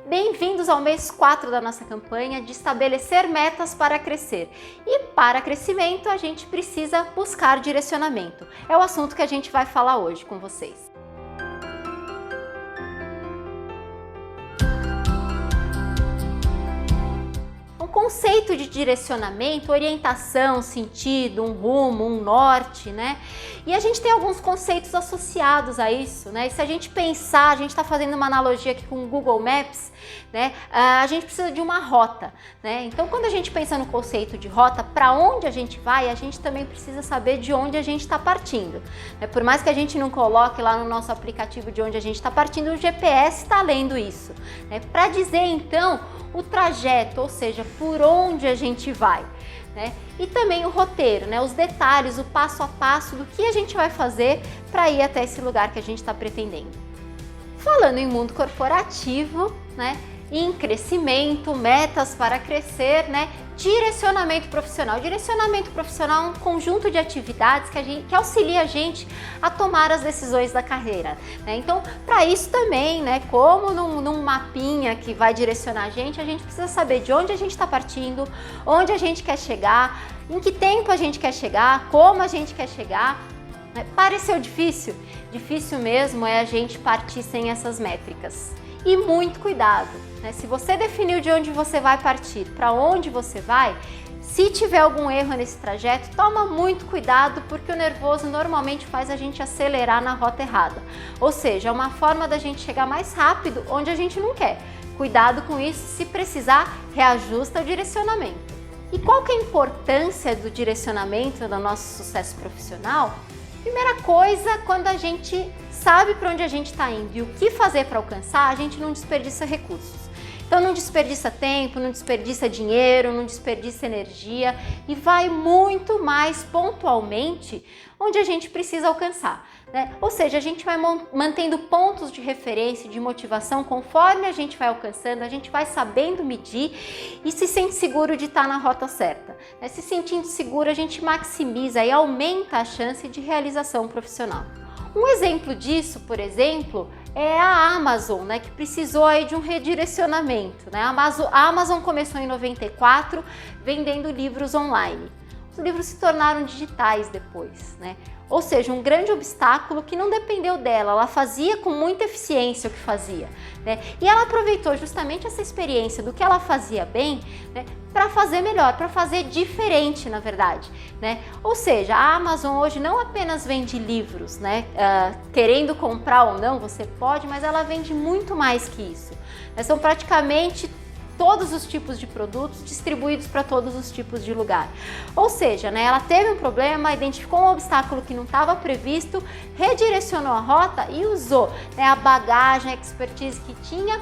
Bem-vindos ao mês 4 da nossa campanha de estabelecer metas para crescer. E para crescimento a gente precisa buscar direcionamento. É o assunto que a gente vai falar hoje com vocês. Conceito de direcionamento, orientação, sentido, um rumo, um norte, né? E a gente tem alguns conceitos associados a isso, né? E se a gente pensar, a gente está fazendo uma analogia aqui com o Google Maps, né? A gente precisa de uma rota, né? Então, quando a gente pensa no conceito de rota, para onde a gente vai, a gente também precisa saber de onde a gente está partindo, né? Por mais que a gente não coloque lá no nosso aplicativo de onde a gente está partindo, o GPS está lendo isso, né? Para dizer, então, o trajeto, ou seja, por onde a gente vai, né? E também o roteiro, né? Os detalhes, o passo a passo do que a gente vai fazer para ir até esse lugar que a gente está pretendendo. Falando em mundo corporativo, né? Em crescimento, metas para crescer, né? Direcionamento profissional. Direcionamento profissional é um conjunto de atividades que auxilia a gente a tomar as decisões da carreira, né? Então, para isso também, né? Como num mapinha que vai direcionar a gente precisa saber de onde a gente está partindo, onde a gente quer chegar, em que tempo a gente quer chegar, como a gente quer chegar. Pareceu difícil? Difícil mesmo é a gente partir sem essas métricas. E muito cuidado, né? Se você definiu de onde você vai partir, para onde você vai, se tiver algum erro nesse trajeto, toma muito cuidado, porque o nervoso normalmente faz a gente acelerar na rota errada. Ou seja, é uma forma da gente chegar mais rápido onde a gente não quer. Cuidado com isso, se precisar, reajusta o direcionamento. E qual que é a importância do direcionamento no nosso sucesso profissional? Primeira coisa, quando a gente sabe para onde a gente está indo e o que fazer para alcançar, a gente não desperdiça recursos. Então não desperdiça tempo, não desperdiça dinheiro, não desperdiça energia e vai muito mais pontualmente onde a gente precisa alcançar, né? Ou seja, a gente vai mantendo pontos de referência e de motivação conforme a gente vai alcançando, a gente vai sabendo medir e se sente seguro de estar na rota certa, né? Se sentindo seguro, a gente maximiza e aumenta a chance de realização profissional. Um exemplo disso, por exemplo, é a Amazon, né, que precisou aí de um redirecionamento, né? A Amazon começou em 94 vendendo livros online. Os livros se tornaram digitais depois, né? Ou seja, um grande obstáculo que não dependeu dela, ela fazia com muita eficiência o que fazia, né? E ela aproveitou justamente essa experiência do que ela fazia bem, né, para fazer melhor, para fazer diferente, na verdade, né? Ou seja, a Amazon hoje não apenas vende livros, né? Querendo comprar ou não, você pode, mas ela vende muito mais que isso, né? São praticamente todos os tipos de produtos distribuídos para todos os tipos de lugar. Ou seja, né, ela teve um problema, identificou um obstáculo que não estava previsto, redirecionou a rota e usou, né, a bagagem, a expertise que tinha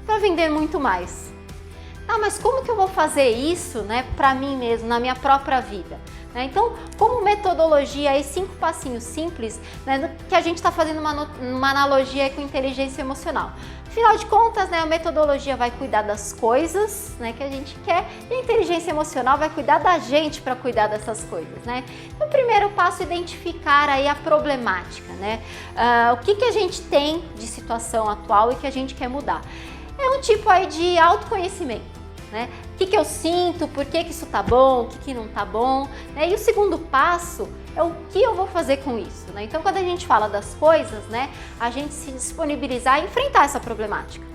para vender muito mais. Ah, mas como que eu vou fazer isso, né, para mim mesmo, na minha própria vida? Então, como metodologia e 5 passinhos simples, né, que a gente está fazendo uma analogia com inteligência emocional. Afinal de contas, né, a metodologia vai cuidar das coisas, né, que a gente quer e a inteligência emocional vai cuidar da gente para cuidar dessas coisas, né? Então, o primeiro passo é identificar aí a problemática, né? O que a gente tem de situação atual e que a gente quer mudar. É um tipo aí de autoconhecimento, né? O que eu sinto, por que isso tá bom, o que não tá bom, né? E o segundo passo é o que eu vou fazer com isso, né? Então, quando a gente fala das coisas, né, a gente se disponibilizar a enfrentar essa problemática.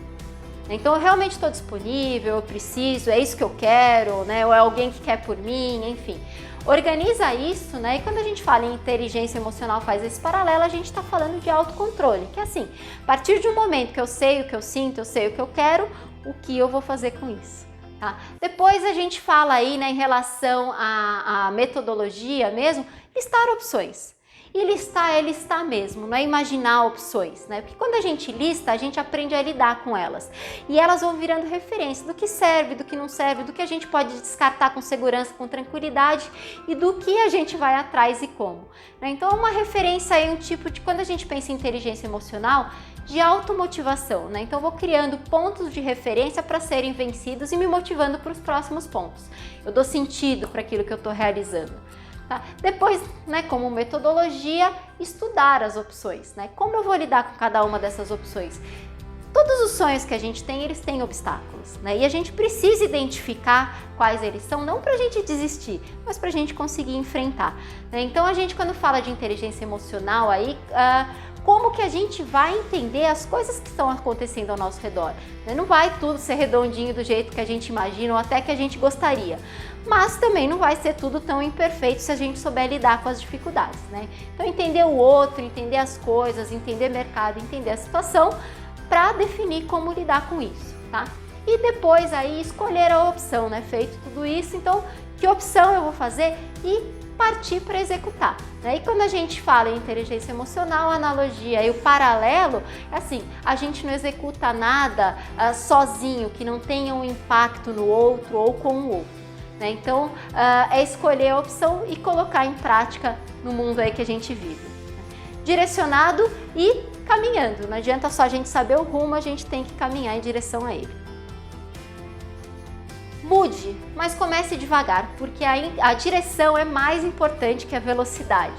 Então, eu realmente estou disponível, eu preciso, é isso que eu quero, né? Ou é alguém que quer por mim, enfim. Organiza isso, né? E quando a gente fala em inteligência emocional, faz esse paralelo, a gente está falando de autocontrole, que é assim, a partir de um momento que eu sei o que eu sinto, eu sei o que eu quero, o que eu vou fazer com isso. Tá? Depois a gente fala aí, né, em relação à metodologia mesmo, listar opções. E listar é listar mesmo, não é imaginar opções, né? Porque quando a gente lista, a gente aprende a lidar com elas. E elas vão virando referência do que serve, do que não serve, do que a gente pode descartar com segurança, com tranquilidade e do que a gente vai atrás e como, né? Então, uma referência aí, um tipo de, quando a gente pensa em inteligência emocional, de automotivação, né? Então, eu vou criando pontos de referência para serem vencidos e me motivando para os próximos pontos. Eu dou sentido para aquilo que eu estou realizando. Tá? Depois, né, como metodologia, estudar as opções, né? Como eu vou lidar com cada uma dessas opções? Todos os sonhos que a gente tem, eles têm obstáculos, né? E a gente precisa identificar quais eles são, não para a gente desistir, mas para a gente conseguir enfrentar, né? Então a gente, quando fala de inteligência emocional aí, como que a gente vai entender as coisas que estão acontecendo ao nosso redor, né? Não vai tudo ser redondinho do jeito que a gente imagina ou até que a gente gostaria, mas também não vai ser tudo tão imperfeito se a gente souber lidar com as dificuldades, né? Então entender o outro, entender as coisas, entender mercado, entender a situação, para definir como lidar com isso, tá? E depois aí escolher a opção, né? Feito tudo isso, então que opção eu vou fazer e partir para executar, né? E quando a gente fala em inteligência emocional, a analogia e o paralelo é assim, a gente não executa nada sozinho, que não tenha um impacto no outro ou com o outro, né? Então é escolher a opção e colocar em prática no mundo aí que a gente vive, né? Direcionado e caminhando, não adianta só a gente saber o rumo, a gente tem que caminhar em direção a ele. Mude, mas comece devagar, porque a direção é mais importante que a velocidade.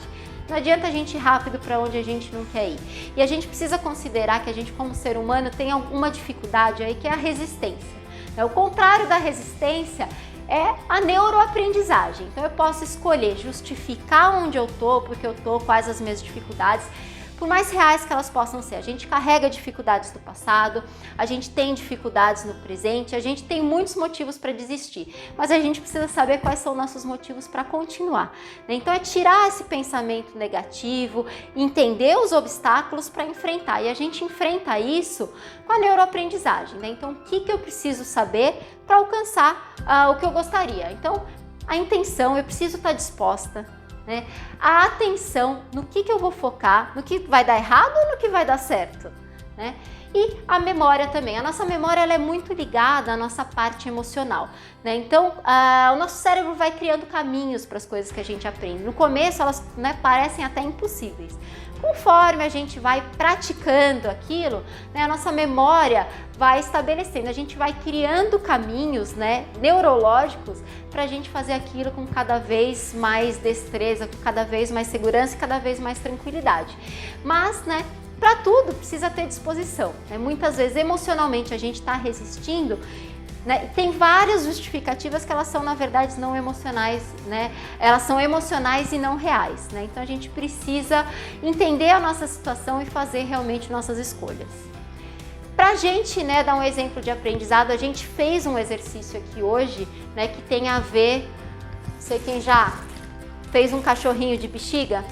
Não adianta a gente ir rápido para onde a gente não quer ir. E a gente precisa considerar que a gente, como ser humano, tem alguma dificuldade aí, que é a resistência. O contrário da resistência é a neuroaprendizagem. Então eu posso escolher justificar onde eu tô, porque eu tô, quais as minhas dificuldades, por mais reais que elas possam ser. A gente carrega dificuldades do passado, a gente tem dificuldades no presente, a gente tem muitos motivos para desistir, mas a gente precisa saber quais são nossos motivos para continuar, né? Então é tirar esse pensamento negativo, entender os obstáculos para enfrentar, e a gente enfrenta isso com a neuroaprendizagem, né? Então o que eu preciso saber para alcançar o que eu gostaria? Então a intenção, eu preciso estar disposta, né? A atenção no que eu vou focar, no que vai dar errado ou no que vai dar certo, né? E a memória também. A nossa memória, ela é muito ligada à nossa parte emocional, né? Então, o nosso cérebro vai criando caminhos para as coisas que a gente aprende. No começo, elas, né, parecem até impossíveis. Conforme a gente vai praticando aquilo, né, a nossa memória vai estabelecendo, a gente vai criando caminhos, né, neurológicos para a gente fazer aquilo com cada vez mais destreza, com cada vez mais segurança e cada vez mais tranquilidade. Mas, né, para tudo precisa ter disposição, né? Muitas vezes emocionalmente a gente está resistindo, né? Tem várias justificativas que elas são, na verdade, não emocionais, né? Elas são emocionais e não reais, né? Então a gente precisa entender a nossa situação e fazer realmente nossas escolhas. Pra gente, né, dar um exemplo de aprendizado, a gente fez um exercício aqui hoje, né, que tem a ver, não sei quem já fez um cachorrinho de bexiga?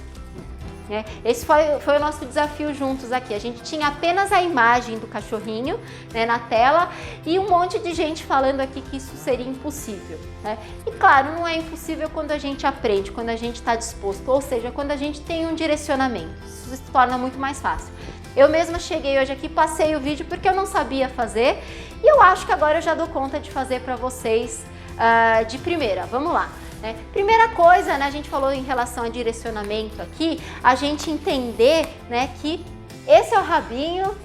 Esse foi o nosso desafio juntos aqui. A gente tinha apenas a imagem do cachorrinho, né, na tela, e um monte de gente falando aqui que isso seria impossível, né? E claro, não é impossível quando a gente aprende, quando a gente está disposto, ou seja, quando a gente tem um direcionamento. Isso se torna muito mais fácil. Eu mesma cheguei hoje aqui, passei o vídeo porque eu não sabia fazer, e eu acho que agora eu já dou conta de fazer para vocês de primeira. Vamos lá. Primeira coisa, né, a gente falou em relação a direcionamento aqui, a gente entender, né, que esse é o rabinho,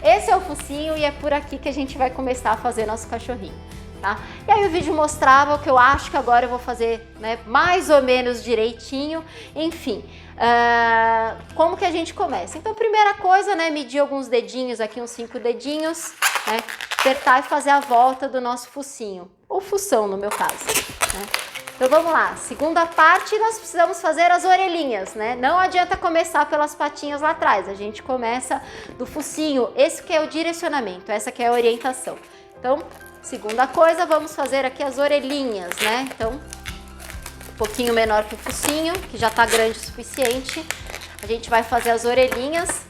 esse é o focinho e é por aqui que a gente vai começar a fazer nosso cachorrinho, tá? E aí o vídeo mostrava o que eu acho que agora eu vou fazer, né, mais ou menos direitinho, enfim, como que a gente começa? Então, primeira coisa, né, medir alguns dedinhos aqui, uns 5 dedinhos, né, apertar e fazer a volta do nosso focinho, ou fução no meu caso, né? Então vamos lá, segunda parte, nós precisamos fazer as orelhinhas, né? Não adianta começar pelas patinhas lá atrás, a gente começa do focinho, esse que é o direcionamento, essa que é a orientação. Então, segunda coisa, vamos fazer aqui as orelhinhas, né? Então, um pouquinho menor que o focinho, que já tá grande o suficiente, a gente vai fazer as orelhinhas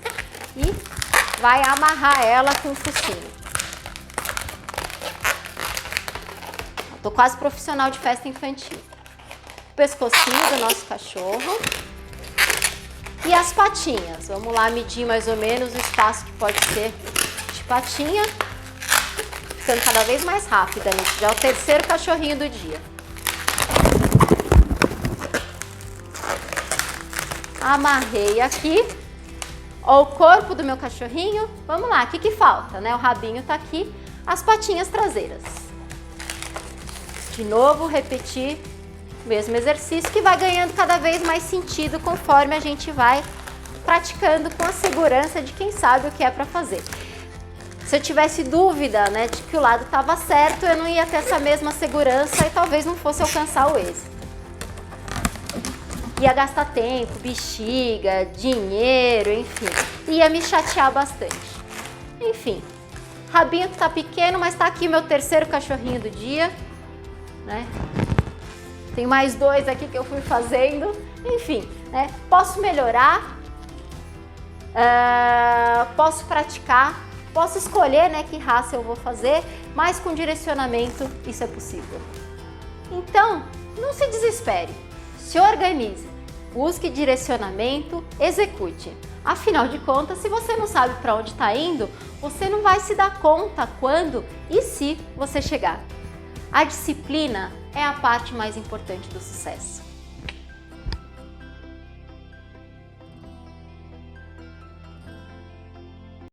e vai amarrar ela com o focinho. Tô quase profissional de festa infantil. O pescocinho do nosso cachorro. E as patinhas. Vamos lá medir mais ou menos o espaço que pode ser de patinha. Ficando cada vez mais rápida, né? Já é o terceiro cachorrinho do dia. Amarrei aqui. Ó, o corpo do meu cachorrinho. Vamos lá, o que falta, né? O rabinho tá aqui. As patinhas traseiras. De novo, repetir o mesmo exercício que vai ganhando cada vez mais sentido conforme a gente vai praticando com a segurança de quem sabe o que é para fazer. Se eu tivesse dúvida, né, de que o lado estava certo, eu não ia ter essa mesma segurança e talvez não fosse alcançar o êxito. Ia gastar tempo, bexiga, dinheiro, enfim. Ia me chatear bastante. Enfim, rabinho que tá pequeno, mas tá aqui meu terceiro cachorrinho do dia, né? Tem mais 2 aqui que eu fui fazendo. Enfim, né? Posso melhorar, posso praticar, posso escolher, né, que raça eu vou fazer, mas com direcionamento isso é possível. Então, não se desespere, se organize, busque direcionamento, execute. Afinal de contas, se você não sabe para onde está indo, você não vai se dar conta quando e se você chegar. A disciplina é a parte mais importante do sucesso.